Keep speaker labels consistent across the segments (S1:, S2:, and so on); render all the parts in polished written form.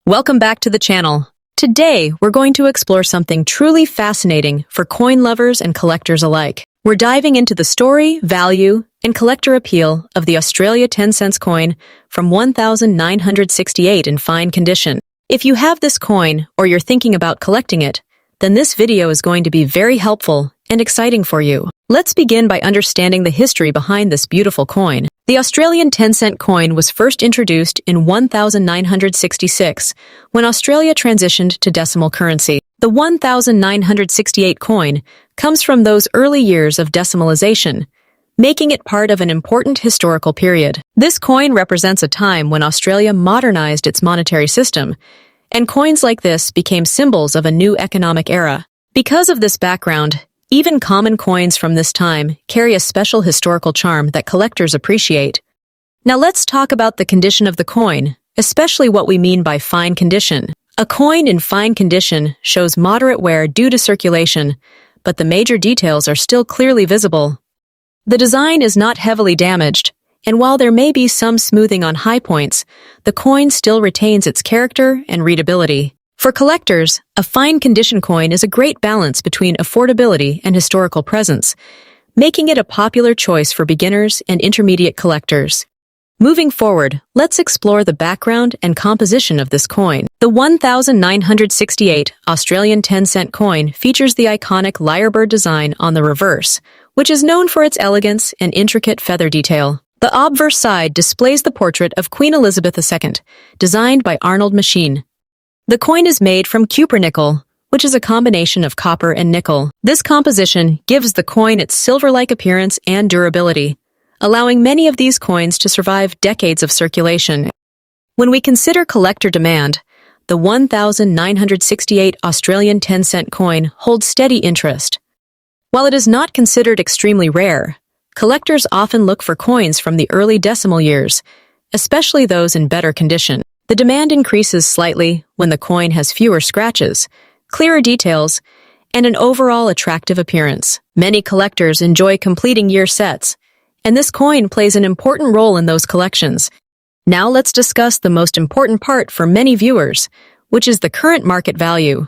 S1: Welcome back to the channel. Today, we're going to explore something truly fascinating for coin lovers and collectors alike. We're diving into the story, value, and collector appeal of the Australia 10-cent coin from 1968 in fine condition. If you have this coin or you're thinking about collecting it, then this video is going to be very helpful and exciting for you. Let's begin by understanding the history behind this beautiful coin. The Australian 10-cent coin was first introduced in 1966 when Australia transitioned to decimal currency. The 1968 coin comes from those early years of decimalization, making it part of an important historical period. This coin represents a time when Australia modernized its monetary system, and coins like this became symbols of a new economic era. Because of this background, even common coins from this time carry a special historical charm that collectors appreciate. Now let's talk about the condition of the coin, especially what we mean by fine condition. A coin in fine condition shows moderate wear due to circulation, but the major details are still clearly visible. The design is not heavily damaged, and while there may be some smoothing on high points, the coin still retains its character and readability. For collectors, a fine condition coin is a great balance between affordability and historical presence, making it a popular choice for beginners and intermediate collectors. Moving forward, let's explore the background and composition of this coin. The 1968 Australian 10-cent coin features the iconic lyrebird design on the reverse, which is known for its elegance and intricate feather detail. The obverse side displays the portrait of Queen Elizabeth II, designed by Arnold Machine. The coin is made from cupronickel, which is a combination of copper and nickel. This composition gives the coin its silver-like appearance and durability, allowing many of these coins to survive decades of circulation. When we consider collector demand, the 1968 Australian 10-cent coin holds steady interest. While it is not considered extremely rare, collectors often look for coins from the early decimal years, especially those in better condition. The demand increases slightly when the coin has fewer scratches, clearer details, and an overall attractive appearance. Many collectors enjoy completing year sets, and this coin plays an important role in those collections. Now let's discuss the most important part for many viewers, which is the current market value.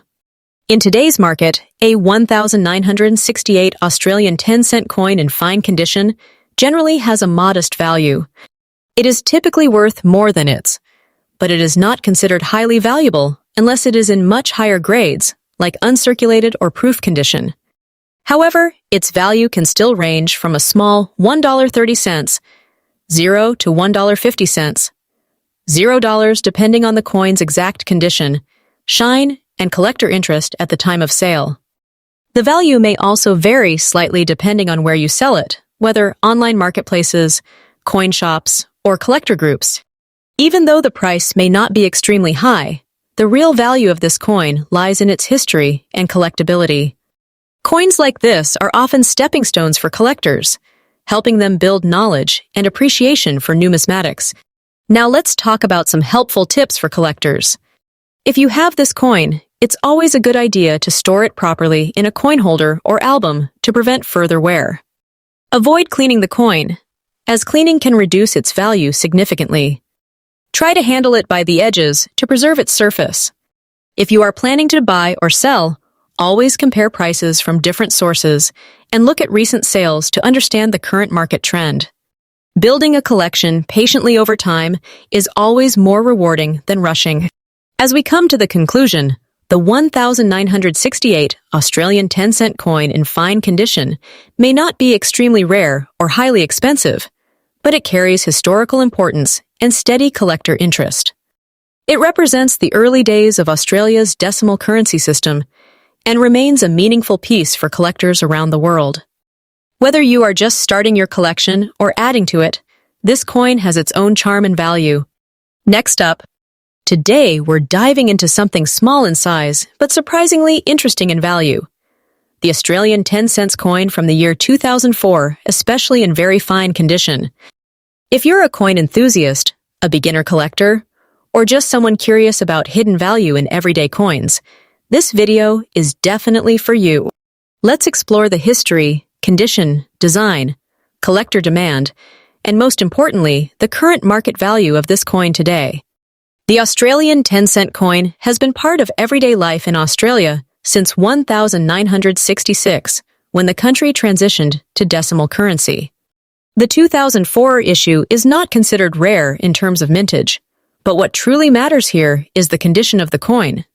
S1: In today's market, a 1968 Australian 10-cent coin in fine condition generally has a modest value. It is typically worth more than its, but it is not considered highly valuable unless it is in much higher grades, like uncirculated or proof condition. However, its value can still range from a small $1.30, $0 to $1.50, $0 depending on the coin's exact condition, shine, and collector interest at the time of sale. The value may also vary slightly depending on where you sell it, whether online marketplaces, coin shops, or collector groups. Even though the price may not be extremely high, the real value of this coin lies in its history and collectability. Coins like this are often stepping stones for collectors, helping them build knowledge and appreciation for numismatics. Now let's talk about some helpful tips for collectors. If you have this coin, it's always a good idea to store it properly in a coin holder or album to prevent further wear. Avoid cleaning the coin, as cleaning can reduce its value significantly. Try to handle it by the edges to preserve its surface. If you are planning to buy or sell, always compare prices from different sources and look at recent sales to understand the current market trend. Building a collection patiently over time is always more rewarding than rushing. As we come to the conclusion, the 1968 Australian 10-cent coin in fine condition may not be extremely rare or highly expensive, but it carries historical importance and steady collector interest. It represents the early days of Australia's decimal currency system and remains a meaningful piece for collectors around the world. Whether you are just starting your collection or adding to it, this coin has its own charm and value. Next up, today we're diving into something small in size but surprisingly interesting in value. The Australian 10-cent coin from the year 2004, especially in very fine condition. If you're a coin enthusiast, a beginner collector, or just someone curious about hidden value in everyday coins, this video is definitely for you. Let's explore the history, condition, design, collector demand, and most importantly, the current market value of this coin today. The Australian 10-cent coin has been part of everyday life in Australia since 1966, when the country transitioned to decimal currency. The 2004 issue is not considered rare in terms of mintage, but what truly matters here is the condition of the coin.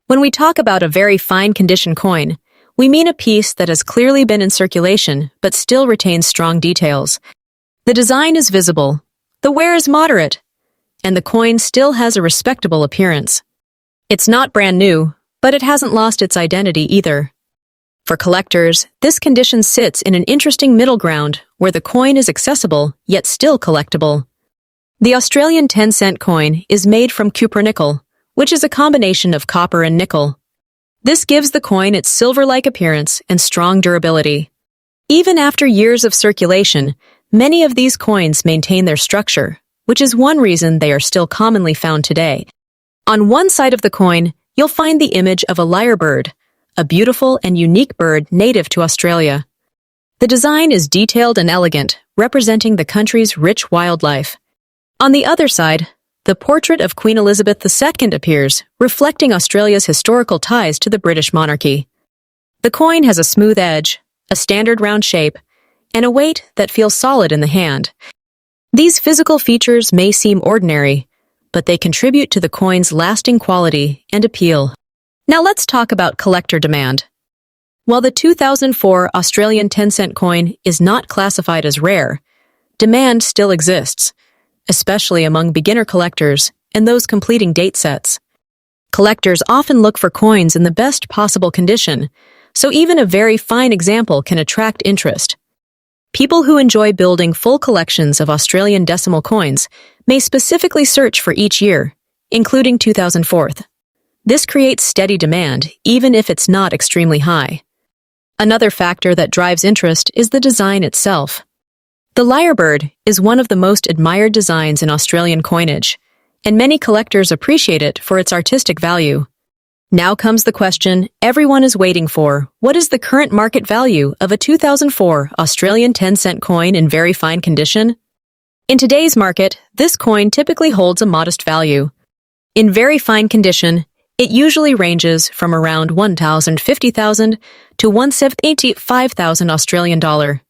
S1: When we talk about a very fine condition coin, we mean a piece that has clearly been in circulation but still retains strong details. The design is visible, the wear is moderate, and the coin still has a respectable appearance. It's not brand new, but it hasn't lost its identity either. For collectors, this condition sits in an interesting middle ground where the coin is accessible yet still collectible. The Australian 10-cent coin is made from cupronickel, which is a combination of copper and nickel. This gives the coin its silver-like appearance and strong durability. Even after years of circulation, many of these coins maintain their structure, which is one reason they are still commonly found today. On one side of the coin, you'll find the image of a lyrebird, a beautiful and unique bird native to Australia. The design is detailed and elegant, representing the country's rich wildlife. On the other side, the portrait of Queen Elizabeth II appears, reflecting Australia's historical ties to the British monarchy. The coin has a smooth edge, a standard round shape, and a weight that feels solid in the hand. These physical features may seem ordinary, but they contribute to the coin's lasting quality and appeal. Now let's talk about collector demand. While the 2004 Australian 10-cent coin is not classified as rare, demand still exists, especially among beginner collectors and those completing date sets. Collectors often look for coins in the best possible condition, so even a very fine example can attract interest. People who enjoy building full collections of Australian decimal coins may specifically search for each year, including 2004. This creates steady demand, even if it's not extremely high. Another factor that drives interest is the design itself. The lyrebird is one of the most admired designs in Australian coinage, and many collectors appreciate it for its artistic value. Now comes the question everyone is waiting for: what is the current market value of a 2004 Australian 10-cent coin in very fine condition? In today's market, this coin typically holds a modest value. In very fine condition, it usually ranges from around $1,050,000 to $175,000 Australian dollar,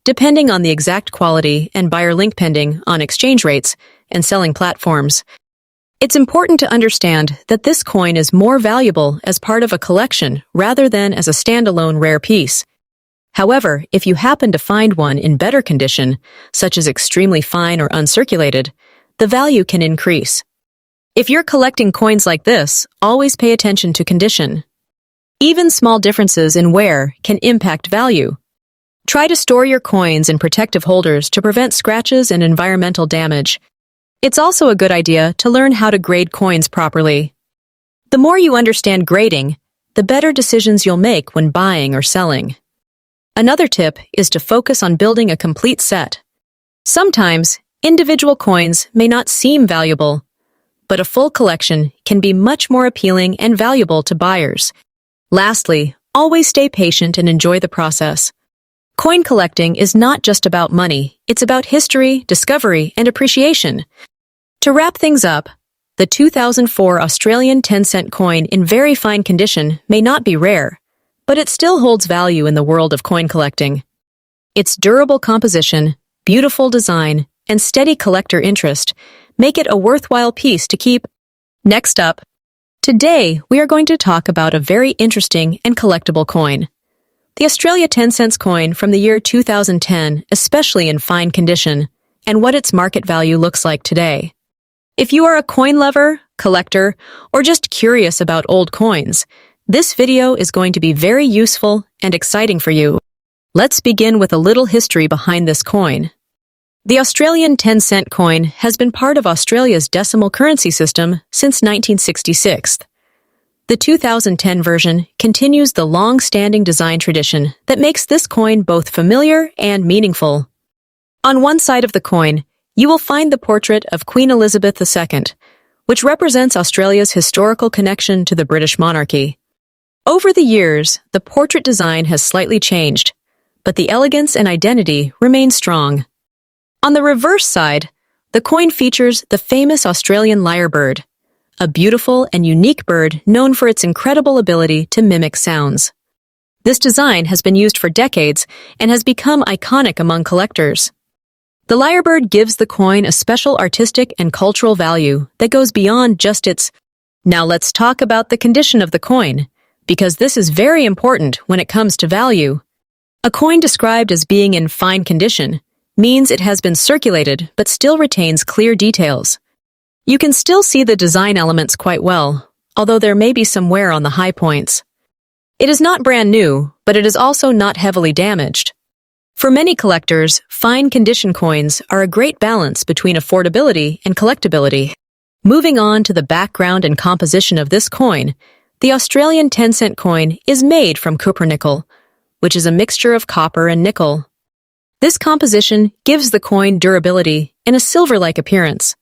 S1: depending on the exact quality and buyer link pending on exchange rates and selling platforms. It's important to understand that this coin is more valuable as part of a collection rather than as a standalone rare piece. However, if you happen to find one in better condition, such as extremely fine or uncirculated, the value can increase. If you're collecting coins like this, always pay attention to condition. Even small differences in wear can impact value. Try to store your coins in protective holders to prevent scratches and environmental damage. It's also a good idea to learn how to grade coins properly. The more you understand grading, the better decisions you'll make when buying or selling. Another tip is to focus on building a complete set. Sometimes, individual coins may not seem valuable, but a full collection can be much more appealing and valuable to buyers. Lastly, always stay patient and enjoy the process. Coin collecting is not just about money, it's about history, discovery, and appreciation. To wrap things up, the 2004 Australian 10-cent coin in very fine condition may not be rare, but it still holds value in the world of coin collecting. Its durable composition, beautiful design, and steady collector interest make it a worthwhile piece to keep. Next up, today we are going to talk about a very interesting and collectible coin. The Australia 10-cent coin from the year 2010, especially in fine condition, and what its market value looks like today. If you are a coin lover, collector, or just curious about old coins, this video is going to be very useful and exciting for you. Let's begin with a little history behind this coin. The Australian 10-cent coin has been part of Australia's decimal currency system since 1966. The 2010 version continues the long-standing design tradition that makes this coin both familiar and meaningful. On one side of the coin, you will find the portrait of Queen Elizabeth II, which represents Australia's historical connection to the British monarchy. Over the years, the portrait design has slightly changed, but the elegance and identity remain strong. On the reverse side, the coin features the famous Australian lyrebird, a beautiful and unique bird known for its incredible ability to mimic sounds. This design has been used for decades and has become iconic among collectors. The lyrebird gives the coin a special artistic and cultural value that goes beyond just its. Now let's talk about the condition of the coin, because this is very important when it comes to value. A coin described as being in fine condition means it has been circulated but still retains clear details. You can still see the design elements quite well, although there may be some wear on the high points. It is not brand new, but it is also not heavily damaged. For many collectors, fine condition coins are a great balance between affordability and collectability. Moving on to the background and composition of this coin, the Australian 10-cent coin is made from cupronickel, which is a mixture of copper and nickel. This composition gives the coin durability and a silver-like appearance.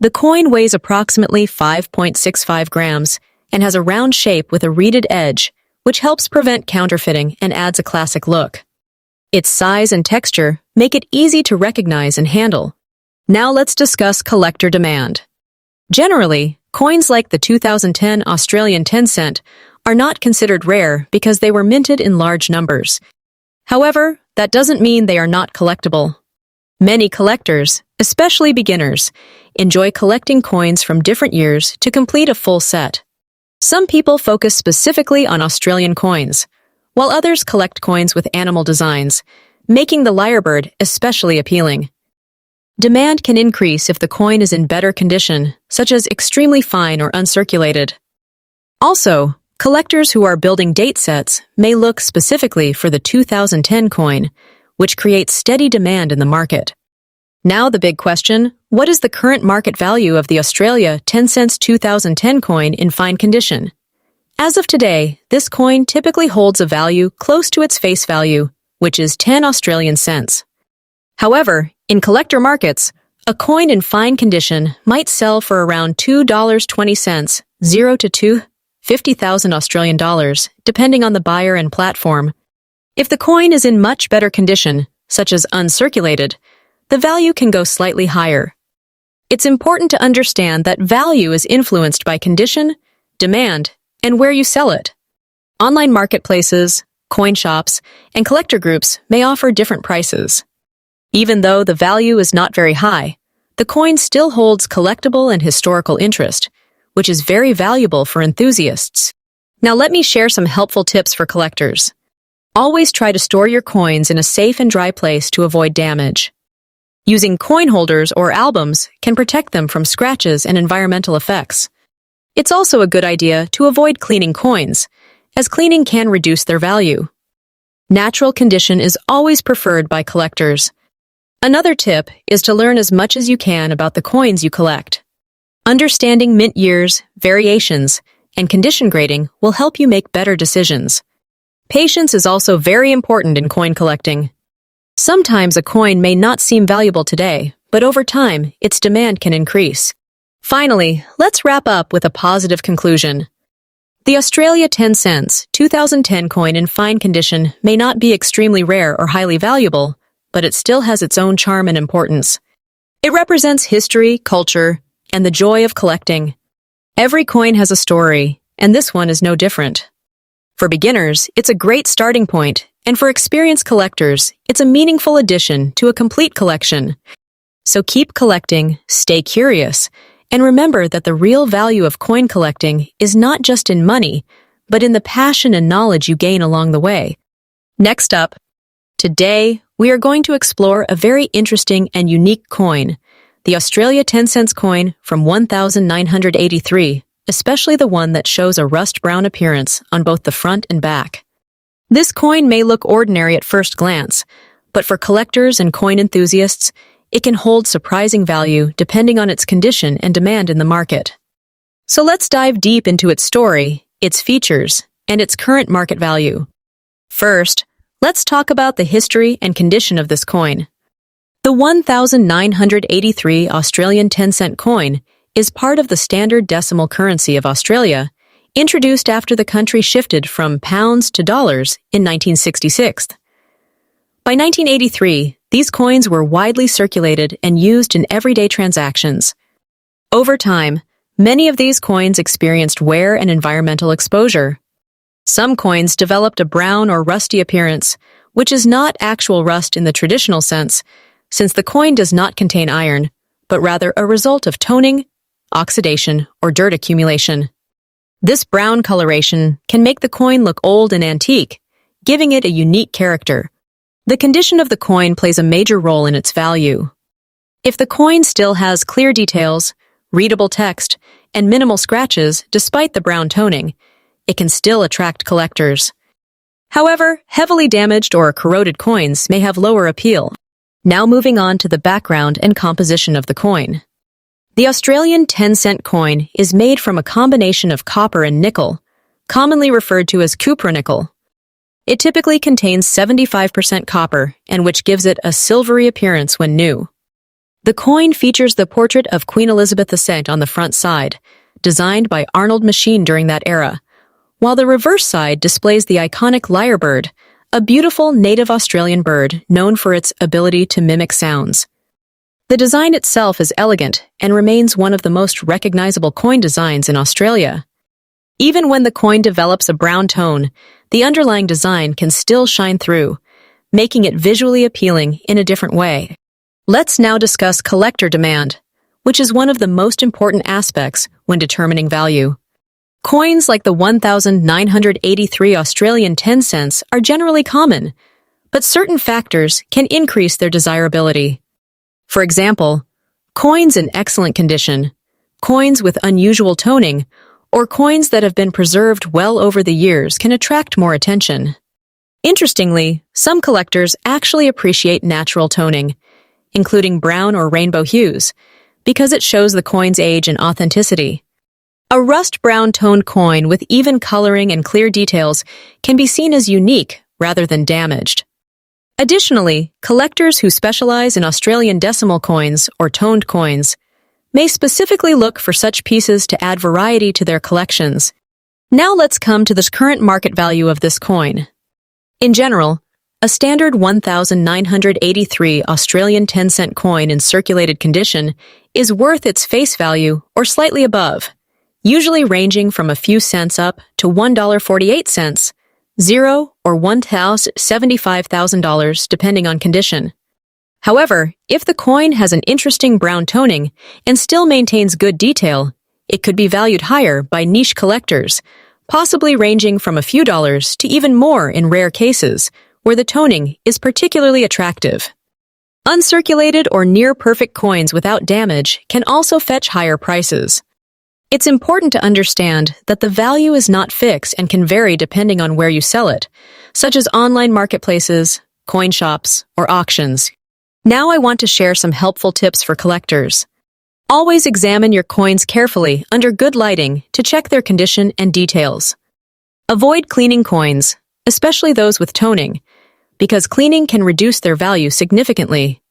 S1: The coin weighs approximately 5.65 grams and has a round shape with a reeded edge, which helps prevent counterfeiting and adds a classic look. Its size and texture make it easy to recognize and handle. Now let's discuss collector demand. Generally, coins like the 2010 Australian 10-cent are not considered rare because they were minted in large numbers. However, that doesn't mean they are not collectible. Many collectors, especially beginners, enjoy collecting coins from different years to complete a full set. Some people focus specifically on Australian coins, while others collect coins with animal designs, making the lyrebird especially appealing. Demand can increase if the coin is in better condition, such as extremely fine or uncirculated. Also, collectors who are building date sets may look specifically for the 2010 coin, which creates steady demand in the market. Now the big question, what is the current market value of the Australia 10 cents 2010 coin in fine condition? As of today, this coin typically holds a value close to its face value, which is 10 Australian cents. However, in collector markets, a coin in fine condition might sell for around $2.20, 0 to 50,000 Australian dollars, depending on the buyer and platform. If the coin is in much better condition, such as uncirculated, the value can go slightly higher. It's important to understand that value is influenced by condition, demand, and where you sell it. Online marketplaces, coin shops, and collector groups may offer different prices. Even though the value is not very high, the coin still holds collectible and historical interest, which is very valuable for enthusiasts. Now let me share some helpful tips for collectors. Always try to store your coins in a safe and dry place to avoid damage. Using coin holders or albums can protect them from scratches and environmental effects. It's also a good idea to avoid cleaning coins, as cleaning can reduce their value. Natural condition is always preferred by collectors. Another tip is to learn as much as you can about the coins you collect. Understanding mint years, variations, and condition grading will help you make better decisions. Patience is also very important in coin collecting. Sometimes a coin may not seem valuable today, but over time, its demand can increase. Finally, let's wrap up with a positive conclusion. The Australia 10 cents 2010 coin in fine condition may not be extremely rare or highly valuable, but it still has its own charm and importance. It represents history, culture, and the joy of collecting. Every coin has a story, and this one is no different. For beginners, it's a great starting point, and for experienced collectors, it's a meaningful addition to a complete collection. So keep collecting, stay curious, and remember that the real value of coin collecting is not just in money, but in the passion and knowledge you gain along the way. Next up, today, we are going to explore a very interesting and unique coin, the Australia 10 cents coin from 1983, especially the one that shows a rust-brown appearance on both the front and back. This coin may look ordinary at first glance, but for collectors and coin enthusiasts, it can hold surprising value depending on its condition and demand in the market. So let's dive deep into its story, its features, and its current market value. First, let's talk about the history and condition of this coin. The 1983 Australian 10-cent coin is part of the standard decimal currency of Australia, introduced after the country shifted from pounds to dollars in 1966. By 1983, these coins were widely circulated and used in everyday transactions. Over time, Many of these coins experienced wear and environmental exposure. Some coins developed a brown or rusty appearance, which is not actual rust in the traditional sense, since the coin does not contain iron, but rather a result of toning, oxidation, or dirt accumulation. This brown coloration can make the coin look old and antique, giving it a unique character. The condition of the coin plays a major role in its value. If the coin still has clear details, readable text, and minimal scratches despite the brown toning, it can still attract collectors. However, heavily damaged or corroded coins may have lower appeal. Now moving on to the background and composition of the coin. The Australian 10-cent coin is made from a combination of copper and nickel, commonly referred to as cupronickel. It typically contains 75% copper, and which gives it a silvery appearance when new. The coin features the portrait of Queen Elizabeth II on the front side, designed by Arnold Machin during that era, while the reverse side displays the iconic lyrebird, a beautiful native Australian bird known for its ability to mimic sounds. The design itself is elegant and remains one of the most recognizable coin designs in Australia. Even when the coin develops a brown tone, the underlying design can still shine through, making it visually appealing in a different way. Let's now discuss collector demand, which is one of the most important aspects when determining value. Coins like the 1,983 Australian 10 cents are generally common, but certain factors can increase their desirability. For example, coins in excellent condition, coins with unusual toning, or coins that have been preserved well over the years can attract more attention. Interestingly, some collectors actually appreciate natural toning, including brown or rainbow hues, because it shows the coin's age and authenticity. A rust brown toned coin with even coloring and clear details can be seen as unique rather than damaged. Additionally, collectors who specialize in Australian decimal coins or toned coins may specifically look for such pieces to add variety to their collections. Now let's come to the current market value of this coin. In general, a standard 1,983 Australian 10-cent coin in circulated condition is worth its face value or slightly above, usually ranging from a few cents up to $1.48, $0 or $1,075,000 depending on condition. However, if the coin has an interesting brown toning and still maintains good detail, it could be valued higher by niche collectors, possibly ranging from a few dollars to even more in rare cases, where the toning is particularly attractive. Uncirculated or near-perfect coins without damage can also fetch higher prices. It's important to understand that the value is not fixed and can vary depending on where you sell it, such as online marketplaces, coin shops, or auctions. Now I want to share some helpful tips for collectors. Always examine your coins carefully under good lighting to check their condition and details. Avoid cleaning coins, especially those with toning, because cleaning can reduce their value significantly.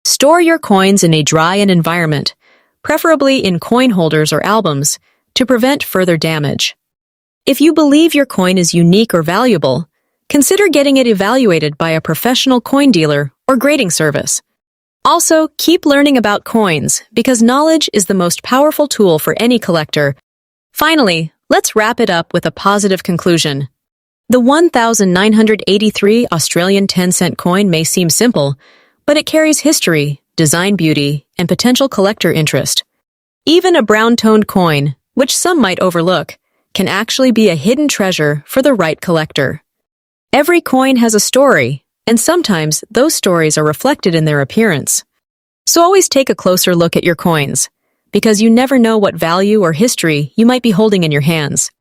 S1: Store your coins in a dry environment, preferably in coin holders or albums, to prevent further damage. If you believe your coin is unique or valuable, consider getting it evaluated by a professional coin dealer or grading service. Also, keep learning about coins because knowledge is the most powerful tool for any collector. Finally, let's wrap it up with a positive conclusion. The 1,983 Australian 10-cent coin may seem simple, but it carries history, design beauty, and potential collector interest. Even a brown-toned coin, which some might overlook, can actually be a hidden treasure for the right collector. Every coin has a story, and sometimes those stories are reflected in their appearance. So always take a closer look at your coins, because you never know what value or history you might be holding in your hands.